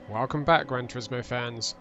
Welcome back, Gran Turismo fans.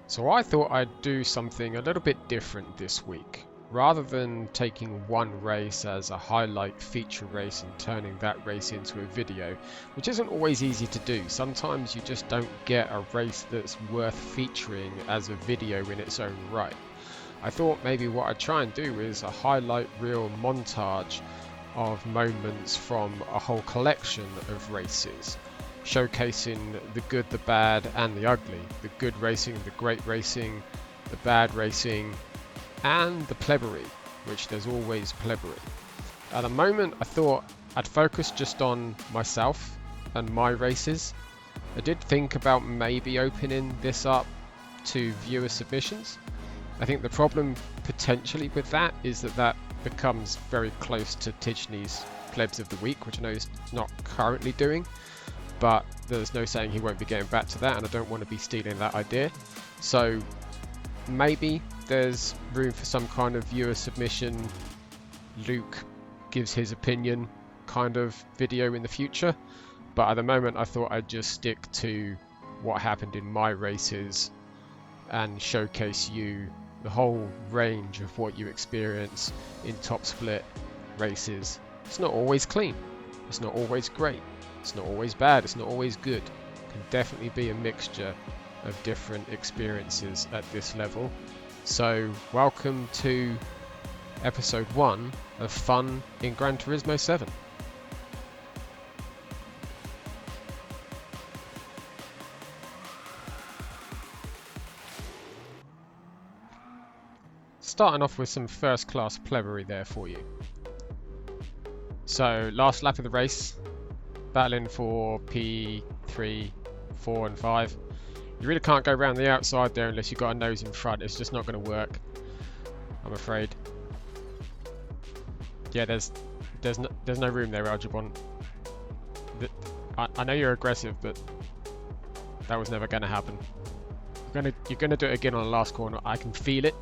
So I thought I'd do something a little bit different this week. Rather than taking one race as a highlight feature race and turning that race into a video, which isn't always easy to do. Sometimes you just don't get a race that's worth featuring as a video in its own right. I thought maybe what I'd try and do is a highlight reel montage of moments from a whole collection of races, showcasing the good, the bad and the ugly, the good racing, the great racing, the bad racing and the plebbery, which there's always plebbery. At the moment I thought I'd focus just on myself and my races. I did think about maybe opening this up to viewer submissions. I think the problem potentially with that is that becomes very close to Tijni's Plebs of the Week, which I know he's not currently doing, but there's no saying he won't be getting back to that, and I don't want to be stealing that idea. So maybe there's room for some kind of viewer submission, Luke gives his opinion kind of video in the future, but at the moment I thought I'd just stick to what happened in my races and showcase you the whole range of what you experience in top split races. It's not always clean, it's not always great, it's not always bad, it's not always good. It can definitely be a mixture of different experiences at this level. So welcome to episode 1 of Fun in Gran Turismo 7. Starting off with some first class plebbery there for you. So last lap of the race, battling for P3, 4 and 5. You really can't go around the outside there unless you've got a nose in front. It's just not going to work, I'm afraid. Yeah, there's no room there, Aljabon. I know you're aggressive, but that was never going to happen. You're gonna do it again on the last corner. I can feel it.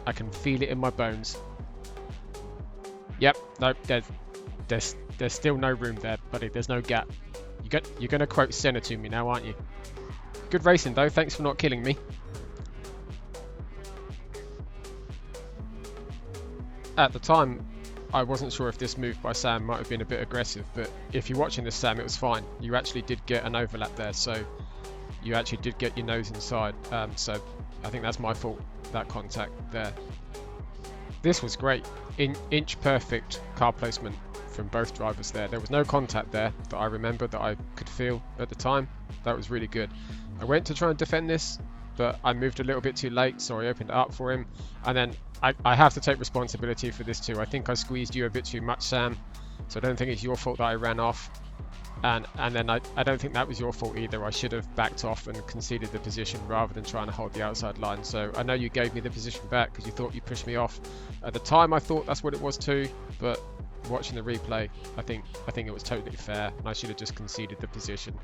I can feel it in my bones. Yep, no, there's still no room there, buddy. There's no gap. You're gonna quote Senna to me now, aren't you? Good racing though, thanks for not killing me. At the time, I wasn't sure if this move by Sam might have been a bit aggressive, but if you're watching this, Sam, it was fine. You actually did get an overlap there, so you actually did get your nose inside. So I think that's my fault, that contact there. This was great. Inch perfect car placement from both drivers there. There was no contact there that I remember that I could feel at the time. That was really good. I went to try and defend this, but I moved a little bit too late, so I opened it up for him. And then I have to take responsibility for this too. I think I squeezed you a bit too much, Sam, so I don't think it's your fault that I ran off. And then I don't think that was your fault either. I should have backed off and conceded the position rather than trying to hold the outside line. So I know you gave me the position back because you thought you pushed me off. At the time I thought that's what it was too, but watching the replay, I think it was totally fair, and I should have just conceded the position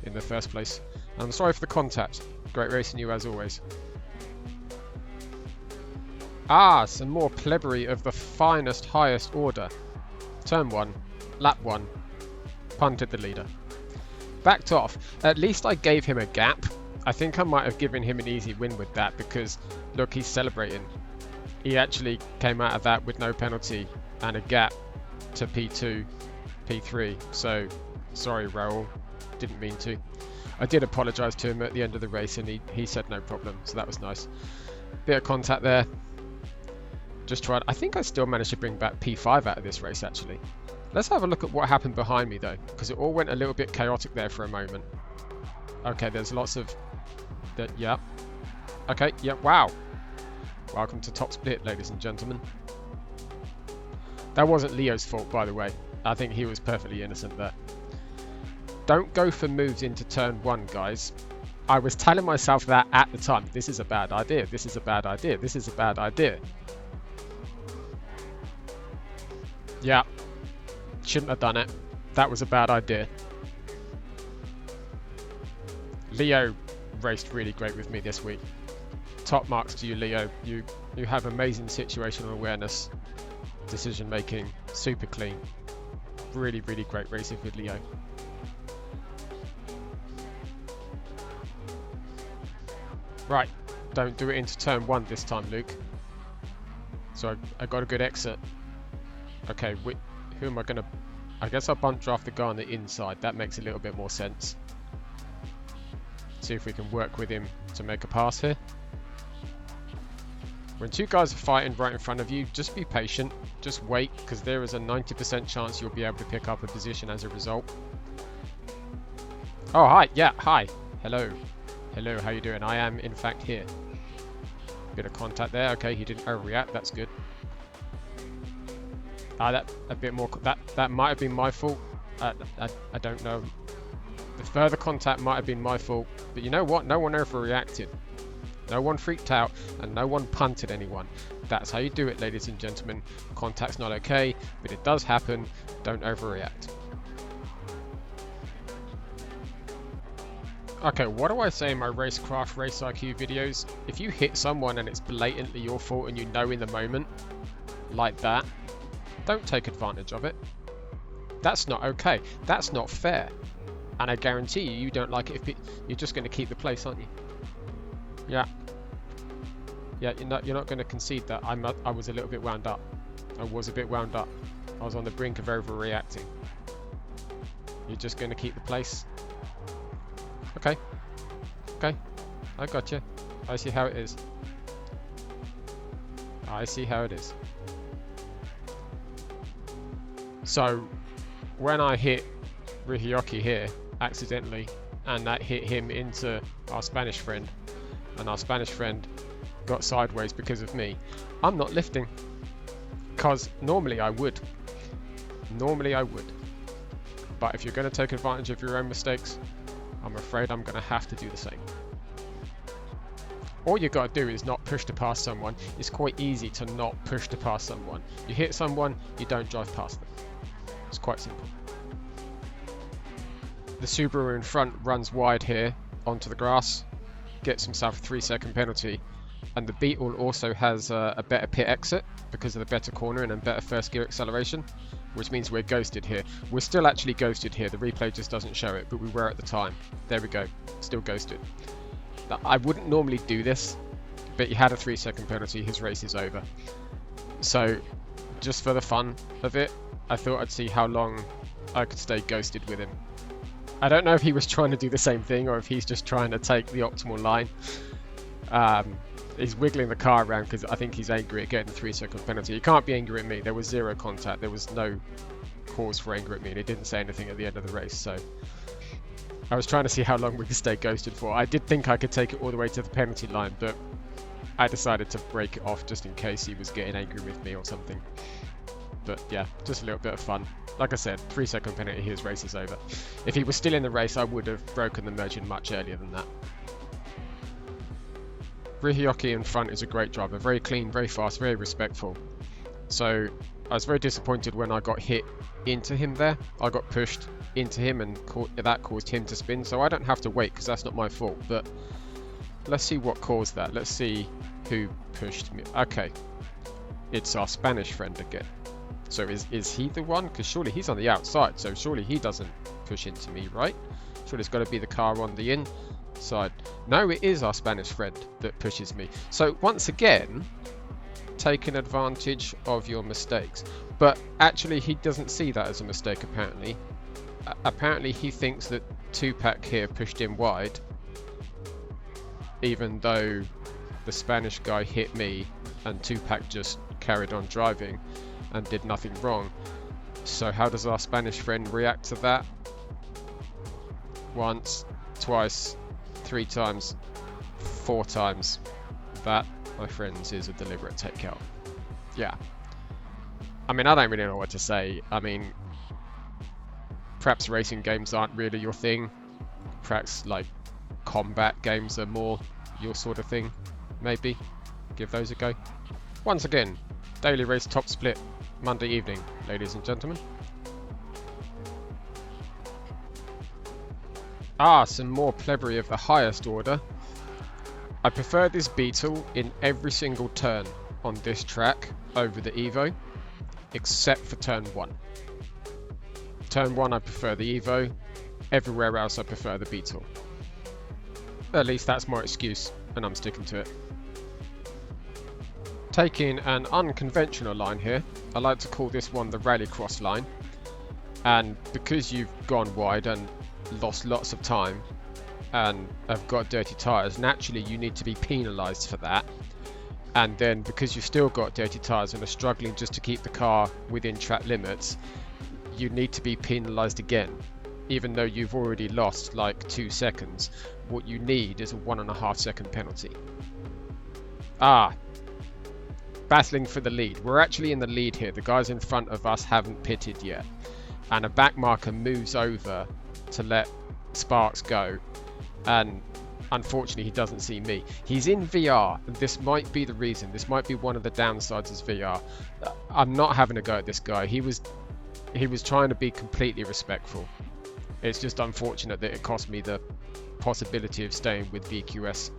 in the first place. I'm sorry for the contact. Great racing you as always. Some more plebbery of the finest, highest order. Turn 1, lap 1, punted the leader. Backed off. At least I gave him a gap. I think I might have given him an easy win with that because, look, he's celebrating. He actually came out of that with no penalty and a gap to P2, P3. So, sorry Raul, didn't mean to. I did apologise to him at the end of the race and he said no problem, so that was nice. Bit of contact there. Just tried. I think I still managed to bring back P5 out of this race actually. Let's have a look at what happened behind me though, because it all went a little bit chaotic there for a moment. Okay, there's lots of that. Yeah. Okay. Yeah. Wow. Welcome to Top Split, ladies and gentlemen. That wasn't Leo's fault, by the way. I think he was perfectly innocent there. Don't go for moves into turn 1, guys. I was telling myself that at the time. This is a bad idea. This is a bad idea. This is a bad idea. Yeah. Shouldn't have done it. That was a bad idea. Leo raced really great with me this week. Top marks to you, Leo. You have amazing situational awareness, decision making, super clean. Really, really great racing with Leo. Right, don't do it into turn 1 this time, Luke. So I got a good exit. Okay, who am I gonna... I guess I'll bunt draft the guy on the inside. That makes a little bit more sense. See if we can work with him to make a pass here. When two guys are fighting right in front of you, just be patient. Just wait, because there is a 90% chance you'll be able to pick up a position as a result. Oh, hi. Yeah, hi. Hello. Hello, how you doing? I am, in fact, here. Bit of contact there. Okay, he didn't overreact. That's good. That a bit more. That might have been my fault. I don't know. The further contact might have been my fault. But you know what? No one overreacted. No one freaked out, and no one punted anyone. That's how you do it, ladies and gentlemen. Contact's not okay, but it does happen. Don't overreact. Okay, what do I say in my Racecraft Race IQ videos? If you hit someone and it's blatantly your fault and you know in the moment, like that, don't take advantage of it. That's not okay. That's not fair. And I guarantee you, you don't like it if you're just going to keep the place, aren't you? Yeah. Yeah, you're not going to concede that. I was a little bit wound up. I was a bit wound up. I was on the brink of overreacting. You're just going to keep the place? Okay. Okay. I got you. I see how it is. I see how it is. So, when I hit Rihioki here, accidentally, and that hit him into our Spanish friend, and our Spanish friend got sideways because of me, I'm not lifting. Because normally I would. Normally I would. But if you're going to take advantage of your own mistakes, I'm afraid I'm going to have to do the same. All you got to do is not push to pass someone. It's quite easy to not push to pass someone. You hit someone, you don't drive past them. It's quite simple. The Subaru in front runs wide here onto the grass, gets himself a 3-second penalty, and the Beetle also has a better pit exit because of the better cornering and better first gear acceleration, which means we're ghosted here. We're still actually ghosted here. The replay just doesn't show it, but we were at the time. There we go. Still ghosted. Now, I wouldn't normally do this, but he had a 3-second penalty. His race is over. So, just for the fun of it, I thought I'd see how long I could stay ghosted with him. I don't know if he was trying to do the same thing or if he's just trying to take the optimal line. He's wiggling the car around because I think he's angry at getting the 3-second penalty. He can't be angry at me. There was 0 contact. There was no cause for anger at me, and he didn't say anything at the end of the race. So I was trying to see how long we could stay ghosted for. I did think I could take it all the way to the penalty line, but I decided to break it off just in case he was getting angry with me or something. But yeah, just a little bit of fun. Like I said, 3-second penalty, his race is over. If he was still in the race, I would have broken the merging much earlier than that. Rihioki in front is a great driver, very clean, very fast, very respectful. So I was very disappointed when I got hit into him there. I got pushed into him and that caused him to spin, so I don't have to wait because that's not my fault. But let's see what caused that. Let's see who pushed me. Okay, it's our Spanish friend again. So is he the one? Because surely he's on the outside, so surely he doesn't push into me, right? Surely it's got to be the car on the inside. No, it is our Spanish friend that pushes me. So once again, taking advantage of your mistakes. But actually he doesn't see that as a mistake apparently. Apparently he thinks that Tupac here pushed him wide, even though the Spanish guy hit me and Tupac just carried on driving and did nothing wrong. So how does our Spanish friend react to that? Once, twice, 3 times, 4 times. That, my friends, is a deliberate takeout. Yeah. I mean, I don't really know what to say. I mean, perhaps racing games aren't really your thing. Perhaps, like, combat games are more your sort of thing. Maybe. Give those a go. Once again, daily race top split, Monday evening, ladies and gentlemen. Some more plebbery of the highest order. I prefer this Beetle in every single turn on this track over the Evo, except for turn 1. Turn 1 I prefer the Evo, everywhere else I prefer the Beetle. At least that's my excuse, and I'm sticking to it. Taking an unconventional line here, I like to call this one the Rallycross line. And because you've gone wide and lost lots of time and have got dirty tyres, naturally you need to be penalised for that. And then because you've still got dirty tyres and are struggling just to keep the car within track limits, you need to be penalised again. Even though you've already lost like 2 seconds, what you need is a 1.5 second penalty. Battling for the lead. We're actually in the lead here. The guys in front of us haven't pitted yet. And a back marker moves over to let Sparks go. And unfortunately, he doesn't see me. He's in VR, and this might be the reason. This might be one of the downsides of VR. I'm not having a go at this guy. He was trying to be completely respectful. It's just unfortunate that it cost me the possibility of staying with VQS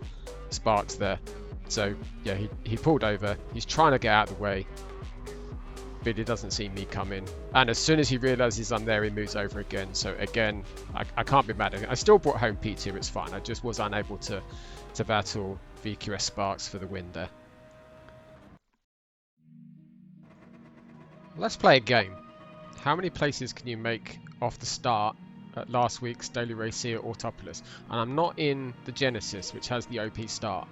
Sparks there. So yeah, he pulled over. He's trying to get out of the way, but he doesn't see me coming. And as soon as he realizes I'm there, he moves over again. So again, I can't be mad at him. I still brought home P2, it's fine. I just was unable to battle VQS Sparks for the win there. Let's play a game. How many places can you make off the start at last week's Daily Race here at Autopolis? And I'm not in the Genesis, which has the OP start.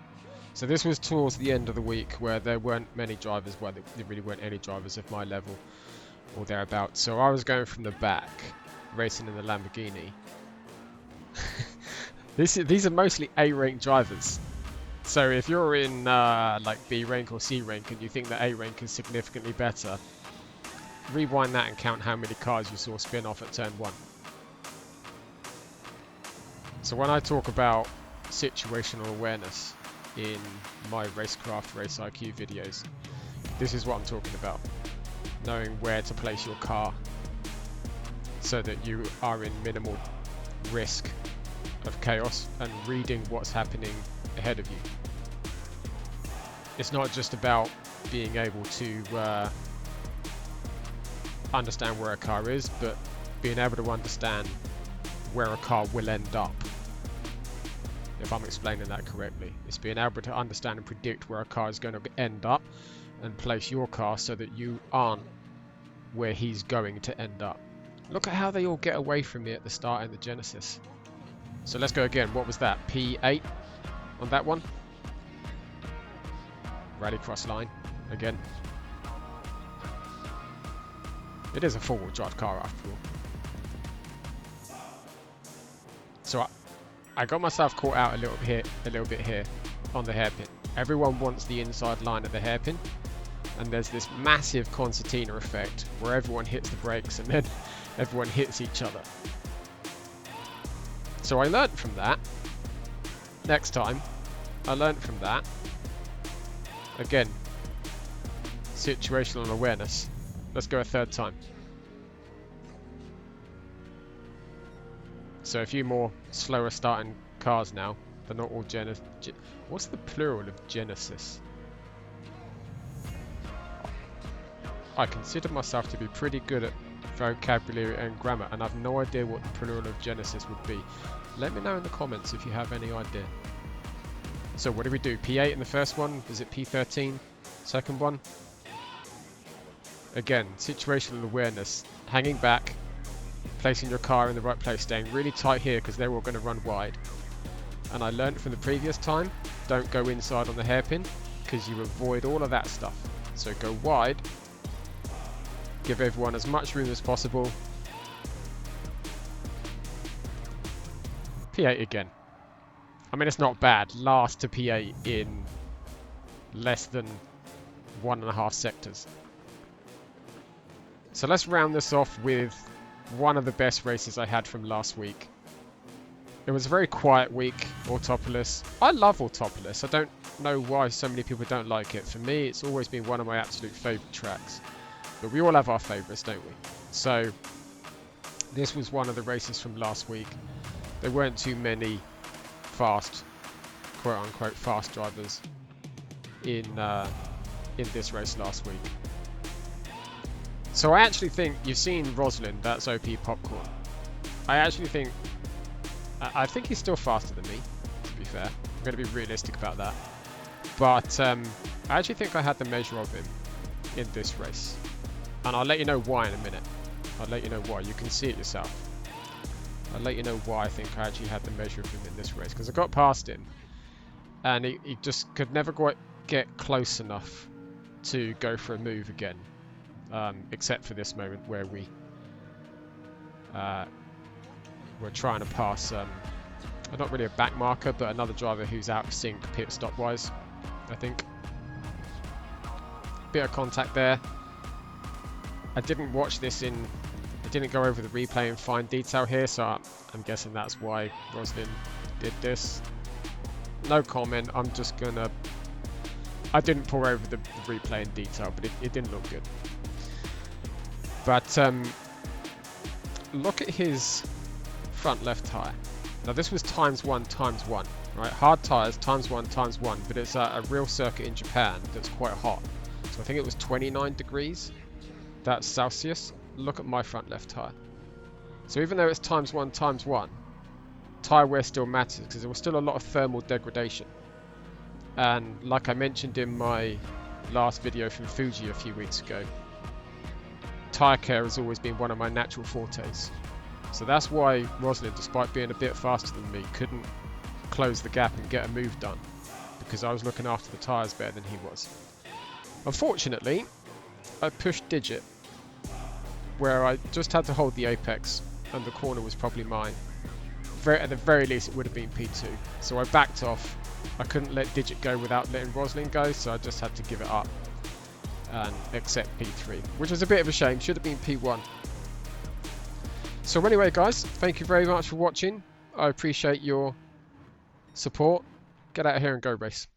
So this was towards the end of the week where there weren't many drivers, well, there really weren't any drivers of my level or thereabouts. So I was going from the back, racing in the Lamborghini. These are mostly A-rank drivers. So if you're in like B rank or C rank and you think that A rank is significantly better, rewind that and count how many cars you saw spin off at turn 1. So when I talk about situational awareness in my Racecraft Race IQ videos, this is what I'm talking about. Knowing where to place your car so that you are in minimal risk of chaos and reading what's happening ahead of you. It's not just about being able to understand where a car is, but being able to understand where a car will end up. If I'm explaining that correctly, it's being able to understand and predict where a car is going to end up and place your car so that you aren't where he's going to end up. Look at how they all get away from me at the start in the Genesis. So let's go again. What was that? P8 on that one. Rallycross line again. It is a four-wheel drive car after all. So I got myself caught out a little bit here on the hairpin. Everyone wants the inside line of the hairpin, and there's this massive concertina effect where everyone hits the brakes and then everyone hits each other. So I learnt from that. Next time, I learnt from that. Again, situational awareness. Let's go a third time. So a few more slower starting cars now. They're not all what's the plural of Genesis? I consider myself to be pretty good at vocabulary and grammar, and I've no idea what the plural of Genesis would be. Let me know in the comments if you have any idea. So what did we do? P8 in the first one? Was it P13? Second one? Again, situational awareness. Hanging back, placing your car in the right place, staying really tight here because they're all going to run wide. And I learned from the previous time, don't go inside on the hairpin because you avoid all of that stuff. So go wide, give everyone as much room as possible. P8 again. I mean, it's not bad. Last to P8 in less than 1.5 sectors. So let's round this off with one of the best races I had from last week. It was a very quiet week, Autopolis. I love Autopolis. I don't know why so many people don't like it. For me, it's always been one of my absolute favourite tracks. But we all have our favourites, don't we? So this was one of the races from last week. There weren't too many fast, quote-unquote, fast drivers in this race last week. So I actually think you've seen Rosalind, that's OP Popcorn. I think he's still faster than me, to be fair. I'm going to be realistic about that. But I actually think I had the measure of him in this race. And I'll let you know why in a minute. I'll let you know why. You can see it yourself. I'll let you know why I think I actually had the measure of him in this race. Because I got past him. And he just could never quite get close enough to go for a move again. Except for this moment where we're trying to pass, not really a back marker, but another driver who's out of sync pit stop wise, I think. Bit of contact there. I didn't watch this I didn't go over the replay in fine detail here, so I'm guessing that's why Roslin did this. No comment, I'm just gonna... I didn't pour over the replay in detail, but it didn't look good. But look at his front left tyre. Now this was ×1, right? Hard tyres, ×1, but it's a real circuit in Japan that's quite hot. So I think it was 29 degrees. That's Celsius. Look at my front left tyre. So even though it's ×1, tyre wear still matters because there was still a lot of thermal degradation. And like I mentioned in my last video from Fuji a few weeks ago, tyre care has always been one of my natural fortes. So that's why Roslin, despite being a bit faster than me, couldn't close the gap and get a move done, because I was looking after the tyres better than he was. Unfortunately, I pushed Digit, where I just had to hold the apex, and the corner was probably mine. At the very least, it would have been P2. So I backed off. I couldn't let Digit go without letting Roslin go, so I just had to give it up and accept P3, which was a bit of a shame. Should have been P1. So anyway, guys, thank you very much for watching. I appreciate your support. Get out of here and go race.